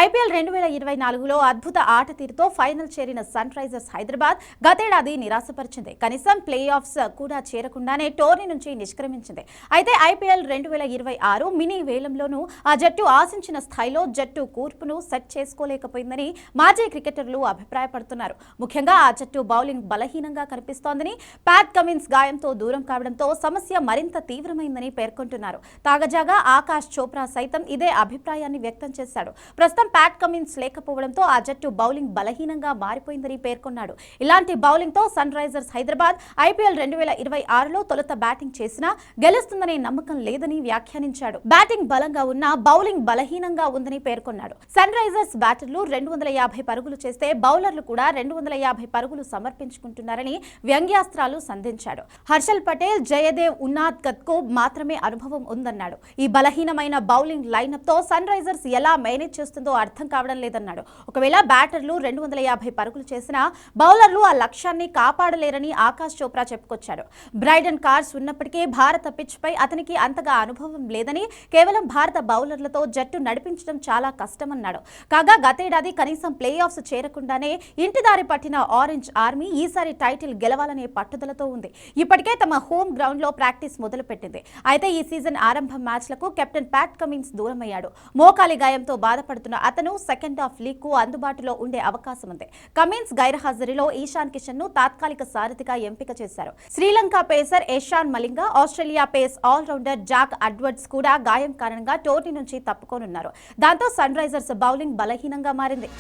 IPL 2024లో అద్భుత ఆట తీరుతో ఫైనల్ చేరిన సన్ రైజర్స్ హైదరాబాద్ గతేడాది నిరాశపరిచింది. కనీసం ప్లే ఆఫ్స్ కూడా చేరకుండానే టోర్నీ నుంచి నిష్క్రమించింది. అయితే ఐపీఎల్ 2026 మినీ వేలంలోనూ ఆ జట్టు ఆశించిన స్థాయిలో జట్టు కూర్పును సెట్ చేసుకోలేకపోయిందని మాజీ క్రికెటర్లు అభిప్రాయపడుతున్నారు. ముఖ్యంగా ఆ జట్టు బౌలింగ్ బలహీనంగా కనిపిస్తోందని, ప్యాట్ కమిన్స్ గాయంతో దూరం కావడంతో సమస్య మరింత తీవ్రమైందని పేర్కొంటున్నారు. తాజాగా ఆకాష్ చోప్రా సైతం ఇదే అభిప్రాయాన్ని వ్యక్తం చేశాడు. ప్రస్తుతం ప్యాట్ కమిన్స్ లేకపోవడంతో ఆ జట్టు బౌలింగ్ బలహీనంగా మారిపోయిందని పేర్కొన్నాడు. ఇలాంటి బౌలింగ్ తో సన్ రైజర్స్ హైదరాబాద్ ఐపీఎల్ 2026లో తొలుత బ్యాటింగ్ చేసినా గెలుస్తుందనే నమ్మకం లేదని వ్యాఖ్యానించాడు. బ్యాటింగ్ బలంగా ఉన్నా బౌలింగ్ బలహీనంగా ఉందని పేర్కొన్నాడు. సన్ రైజర్స్ బ్యాటర్లు 250 పరుగులు చేస్తే బౌలర్లు కూడా 250 పరుగులు సమర్పించుకుంటున్నారని వ్యంగ్యాస్త్రాలు సంధించాడు. హర్షల్ పటేల్, జయదేవ్ ఉనాద్కత్కు మాత్రమే అనుభవం ఉందన్నాడు. ఈ బలహీనమైన బౌలింగ్ లైనప్ తో సన్ రైజర్స్ ఎలా మేనేజ్ చేస్తుందో అర్థం కావడం లేదన్నాడు. ఒకవేళ బ్యాటర్లు 250 పరుగులు చేసినా బౌలర్లు ఆ లక్ష్యాన్ని కాపాడలేరని ఆకాష్ చోప్రా చెప్పుకొచ్చాడు. బ్రైడన్ కార్స్ ఉన్నప్పటికీ భారత పిచ్ పై అతనికి అంతగా అనుభవం లేదని, కేవలం భారత బౌలర్లతో జట్టు నడిపించడం చాలా కష్టమన్నాడు. కాగా గతేడాది కనీసం ప్లే ఆఫ్స్ చేరకుండానే ఇంటిదారి పట్టిన ఆరెంజ్ ఆర్మీ ఈసారి టైటిల్ గెలవాలనే పట్టుదలతో ఉంది. ఇప్పటికే తమ హోమ్ గ్రౌండ్ లో ప్రాక్టీస్ మొదలుపెట్టింది. అయితే ఈ సీజన్ ఆరంభ మ్యాచ్లకు కెప్టెన్ ప్యాట్ కమిన్స్ దూరమయ్యాడు. మోకాలి గాయంతో బాధపడుతున్న అతను సెకండ్ హాఫ్ లీగ్ కు అందుబాటులో ఉండే అవకాశం ఉంది. కమిన్స్ గైర్హాజరీలో ఈశాన్ కిషన్ ను తాత్కాలిక సారథిగా ఎంపిక చేశారు. Sri Lanka pacer Eshan Malinga, Australia pace allrounder Jack Edwards కూడా గాయం కారణంగా టోర్నీ నుంచి తప్పుకోనున్నారు. దాంతో సన్ రైజర్స్ బౌలింగ్ బలహీనంగా మారింది.